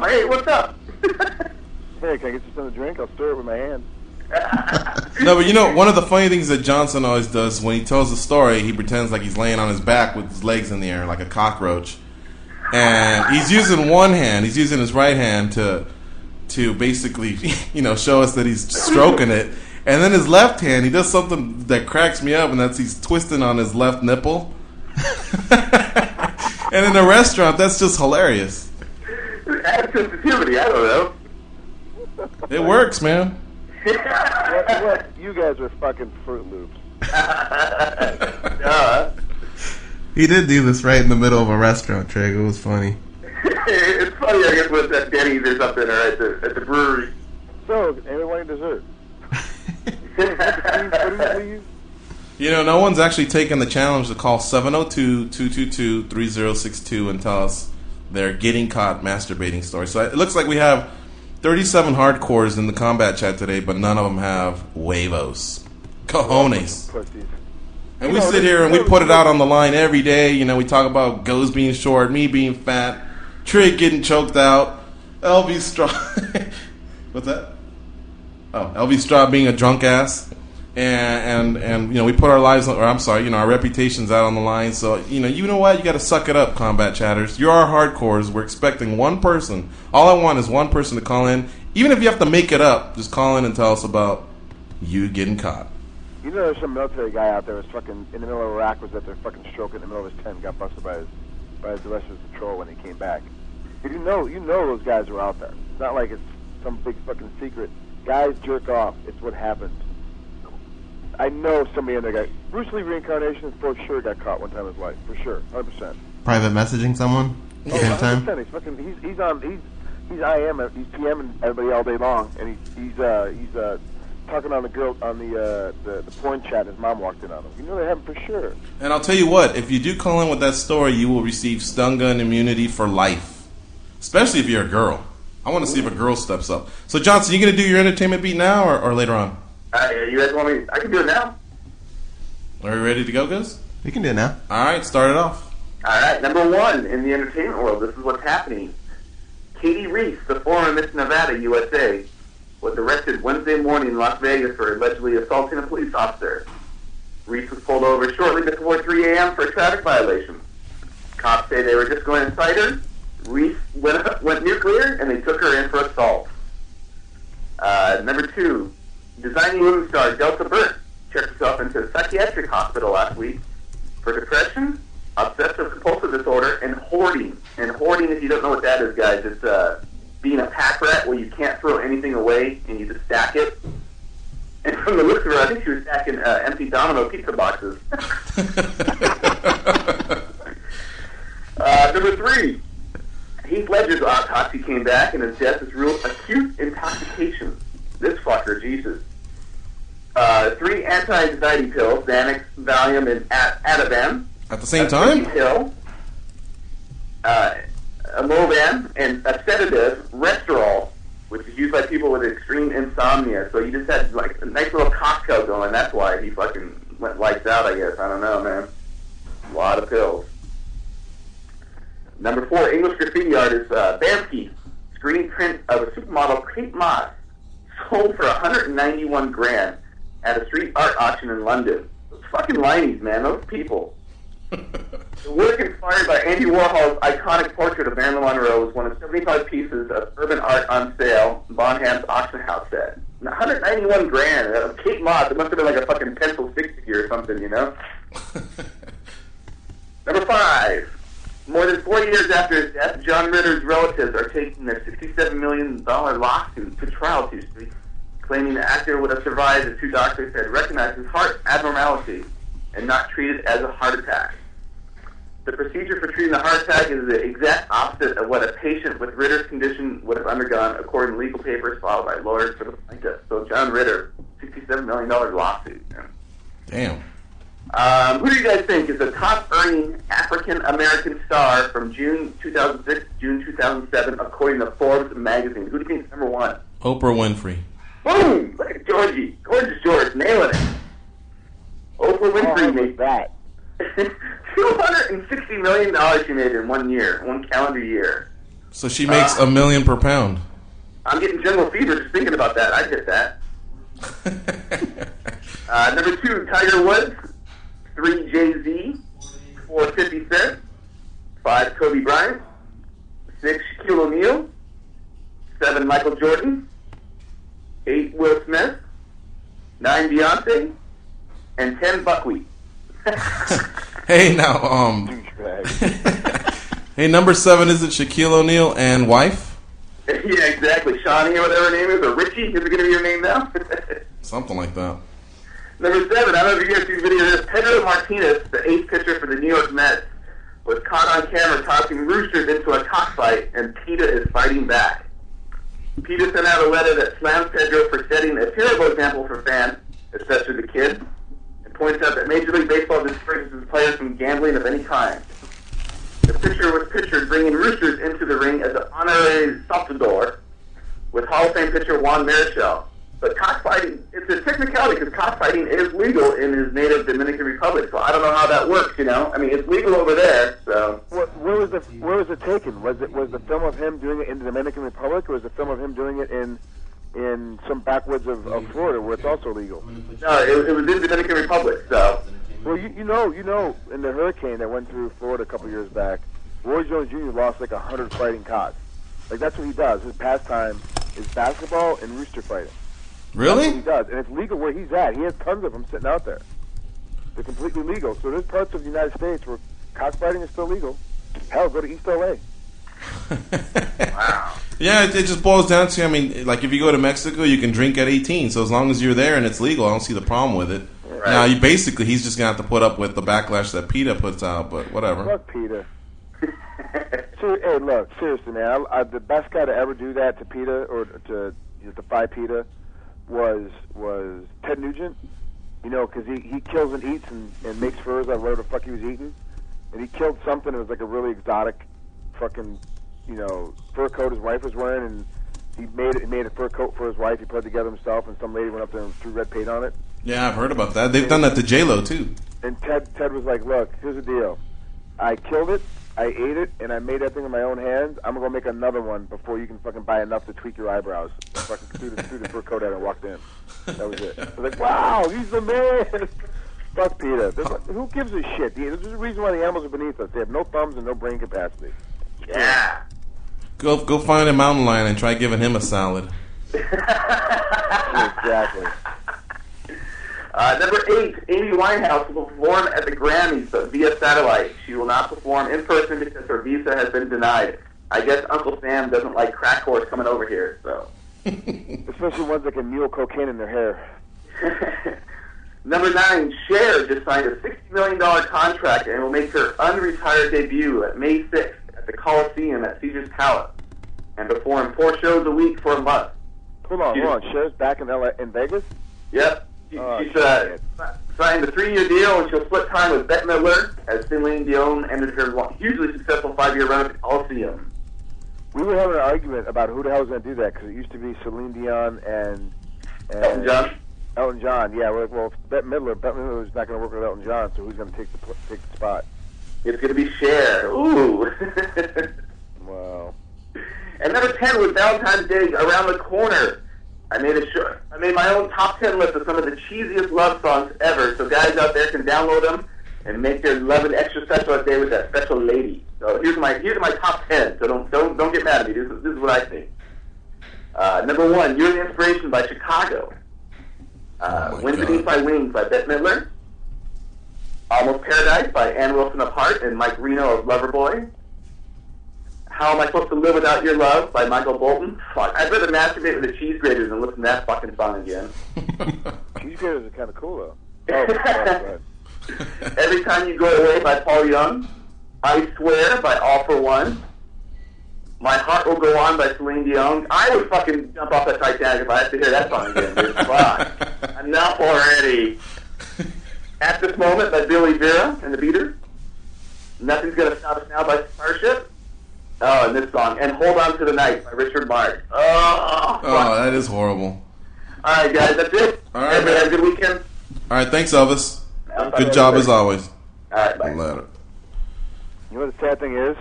Hey, what's up? Hey, can I get you something to drink? I'll stir it with my hand. No, but you know, one of the funny things that Johnson always does when he tells the story, he pretends like he's laying on his back with his legs in the air like a cockroach. And he's using one hand, he's using his right hand to basically, show us that he's stroking it. And then his left hand, he does something that cracks me up, and that's he's twisting on his left nipple. And in a restaurant, that's just hilarious. Add sensitivity, I don't know. It works, man. What? You guys are fucking Fruit Loops. He did do this right in the middle of a restaurant, Trig. It was funny. It's funny, I guess, with that Denny's or something, or at the brewery. So, anyone dessert? No one's actually taken the challenge to call 702-222-3062 and tell us their getting caught masturbating story. So it looks like we have 37 hardcores in the combat chat today, but none of them have huevos. Cojones. And we sit here and we put it out on the line every day. We talk about Goes being short, me being fat, Trig getting choked out, Elvis Straw. What's that? Oh, Elvis Straw being a drunk ass. And we put our lives, our reputations out on the line. So, you know what? You got to suck it up, combat chatters. You're our hardcores. We're expecting one person. All I want is one person to call in. Even if you have to make it up, just call in and tell us about you getting caught. There's some military guy out there was fucking in the middle of Iraq, was at their fucking stroke in the middle of his tent, got busted by the rest of his patrol when he came back. You know those guys are out there. It's not like it's some big fucking secret. Guys jerk off. It's what happens. I know somebody in there got Bruce Lee reincarnation for sure got caught one time in his life, for sure, 100%. Private messaging someone at the same time. He's fucking he's IM, he's PMing everybody all day long, and he's talking on the girl on the porn chat. His mom walked in on him. They have him for sure. And I'll tell you what, if you do call in with that story, you will receive stun gun immunity for life, especially if you're a girl. I want to see if a girl steps up. So Johnson, you gonna do your entertainment beat now or later on? You guys want me? I can do it now. Are we ready to go, guys? You can do it now. All right, start it off. All right, number one in the entertainment world, this is what's happening. Katie Reese, the former Miss Nevada, USA, was arrested Wednesday morning in Las Vegas for allegedly assaulting a police officer. Reese was pulled over shortly before 3 a.m. for a traffic violation. Cops say they were just going inside her. Reese went nuclear, and they took her in for assault. Number two, designing movie star Delta Burke checked herself into a psychiatric hospital last week for depression, obsessive compulsive disorder, and hoarding. And hoarding, if you don't know what that is, guys, it's being a pack rat where you can't throw anything away and you just stack it. And from the looks of her, I think she was stacking empty Domino pizza boxes. Number three, Heath Ledger's autopsy came back and his death is ruled acute intoxication. This fucker, Jesus. 3 anti-anxiety pills, Xanax, Valium, and Ativan. At the same time? Pill, a Movan, and a sedative, Restorol, which is used by people with extreme insomnia. So you just had like a nice little cocktail going. That's why he fucking went lights out, I guess. I don't know, man. A lot of pills. Number 4, English graffiti artist Bamski, screen print of a supermodel Kate Moss, sold for $191,000 at a street art auction in London. Those fucking lineys, man. Those people. The work inspired by Andy Warhol's iconic portrait of Marilyn Monroe was one of 75 pieces of urban art on sale in Bonham's auction house set. $191,000. Kate Moss. It must have been like a fucking pencil stick figure or something, you know? Number 5. More than 4 years after his death, John Ritter's relatives are taking their $67 million lawsuit to trial Tuesday, claiming the actor would have survived if 2 doctors had recognized his heart abnormality and not treated as a heart attack. The procedure for treating a heart attack is the exact opposite of what a patient with Ritter's condition would have undergone, according to legal papers filed by lawyers for the plaintiff. So John Ritter, $67 million lawsuit. Man. Damn. Who do you guys think is the top-earning African-American star from June 2006 to June 2007, according to Forbes magazine? Who do you think is number 1? Oprah Winfrey. Boom! Look at Georgie. Gorgeous George, nailing it. Oprah Winfrey made that. $260 million she made in 1 year, 1 calendar year. So she makes $1 million per pound. I'm getting general fever just thinking about that. I get that. Number 2, Tiger Woods. 3, Jay-Z. 4, 50 Cent. 5, Kobe Bryant. 6, Shaquille O'Neal. 7, Michael Jordan. 8, Will Smith. 9, Beyonce. And 10, Buckwheat. Hey, now, hey, number 7 isn't Shaquille O'Neal and wife? Yeah, exactly. Shawnee or whatever her name is, or Richie. Is it going to be your name now? Something like that. Number 7, I don't know if you guys see the video of this. Pedro Martinez, the 8th pitcher for the New York Mets, was caught on camera tossing roosters into a cockfight, and PETA is fighting back. PETA sent out a letter that slams Pedro for setting a terrible example for fans, especially the kids, and points out that Major League Baseball discourages players from gambling of any kind. The pitcher was pictured bringing roosters into the ring as an honorary saltador with Hall of Fame pitcher Juan Marichal. But cockfighting, it's a technicality because cockfighting is legal in his native Dominican Republic. So I don't know how that works, you know. I mean, it's legal over there, so. Where was it taken? Was the film of him doing it in the Dominican Republic, or was the film of him doing it in some backwoods of Florida where it's also legal? No, it was in the Dominican Republic, so. Well, you know, in the hurricane that went through Florida a couple years back, Roy Jones Jr. lost like 100 fighting cocks. Like, that's what he does. His pastime is basketball and rooster fighting. Really? That's what he does, and it's legal where he's at. He has tons of them sitting out there. They're completely legal. So there's parts of the United States where cockfighting is still legal. Hell, go to East LA. Wow. Yeah, it just boils down to, I mean, like if you go to Mexico, you can drink at 18. So as long as you're there and it's legal, I don't see the problem with it. Right. Now, he's just going to have to put up with the backlash that PETA puts out, but whatever. Fuck PETA. Hey, look, seriously, man. The best guy to ever do that to PETA or to defy PETA was Ted Nugent. You know, because he kills and eats and makes furs out of whatever the fuck he was eating. And he killed something that was like a really exotic fucking, you know, fur coat his wife was wearing, and he made a fur coat for his wife. He put it together himself, and some lady went up there and threw red paint on it. Yeah, I've heard about that. They've done that to J-Lo, too. And Ted was like, look, here's the deal. I killed it, I ate it, and I made that thing with my own hands. I'm going to go make another one before you can fucking buy enough to tweak your eyebrows. I fucking threw the fur coat at it and walked in. That was it. I was like, wow, he's the man. Fuck PETA. Who gives a shit? There's a reason why the animals are beneath us. They have no thumbs and no brain capacity. Yeah. Go find a mountain lion and try giving him a salad. Exactly. Number 8, Amy Winehouse will perform at the Grammys, but via satellite. She will not perform in person because her visa has been denied. I guess Uncle Sam doesn't like crack whores coming over here, so. Especially ones that can mule cocaine in their hair. Number 9, Cher just signed a $60 million contract and will make her unretired debut at May 6th at the Coliseum at Caesars Palace and perform 4 shows a week for a month. Hold on. Cher's back in Vegas? Yep. She's signed a 3-year deal, and she'll split time with Bette Midler as Celine Dion ended her hugely successful 5-year run at the Coliseum. We were having an argument about who the hell was going to do that, because it used to be Celine Dion and Elton John. Elton John, yeah. Well, Bette Midler was not going to work with Elton John, so who's going to take the spot? It's going to be Cher. Ooh. Wow. And number 10 was Valentine's Day around the corner. I made my own top 10 list of some of the cheesiest love songs ever, so guys out there can download them and make their love an extra special day with that special lady. So here's my top 10. So don't get mad at me. This is what I think. Number 1, You're the Inspiration by Chicago. Wind Beneath My Wings by Bette Midler. Almost Paradise by Ann Wilson of Heart and Mike Reno of Loverboy. How Am I Supposed to Live Without Your Love by Michael Bolton. Fuck, I'd rather masturbate with the cheese graters than listen to that fucking song again. Cheese graters are kind of cool, though. Oh, go ahead. Every Time You Go Away by Paul Young. I Swear by All For One. My Heart Will Go On by Celine Dion. I would fucking jump off the Titanic if I had to hear that song again, dude. Fuck. Enough already. At This Moment by Billy Vera and the Beaters. Nothing's Gonna Stop Us Now by Starship. Oh, and this song. And Hold On to the Night by Richard Marx. Oh, that is horrible. All right, guys, that's it. All right, man. Have a good weekend. All right, thanks, Elvis. Good job as always. All right, bye. Later. You know what the sad thing is?